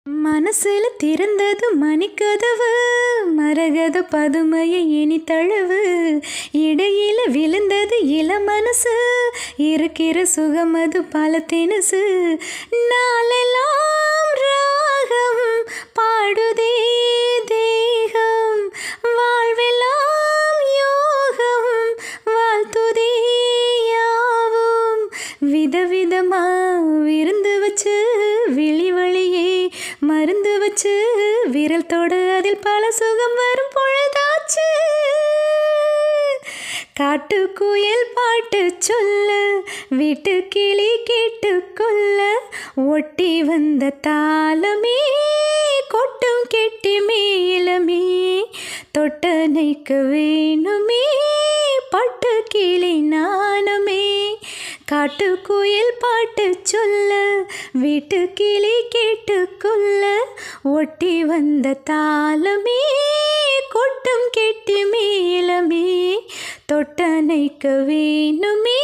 மனசுல திறந்தது மணிக்கதவு, மரகத பதுமையை இனி தழுவு. இடையில விழுந்தது இள மனசு, இருக்கிற சுகமது பல தினசு. நாளெல்லாம் ராகம் பாடுதே தேகம், வாழ்வெல்லாம் யோகம் வாழ்த்துதே யாவும். விதவிதமா விருந்து வச்சு விழி வழியே மருந்து வச்சு விரல் தொடு, அதில் பல சுகம் வரும் பொழுதாச்சு. காட்டுக்குயில் பாட்டு சொல்ல, வீட்டு கிளி கேட்டுக்கொள்ள, ஒட்டி வந்த தாளமே கொட்டும் கெட்டி மேலமே, தொட்டனைக்க வேணுமே பட்டு கிளி நாணமே. காட்டுக்குயில் பாட்டு சொல்ல, வீட்டு கிளி கேட்டுக்கொள்ள, ஒட்டி வந்த தாளமே கொட்டும் கெட்டி மேலமே, தொட்டனைக்க வேணுமே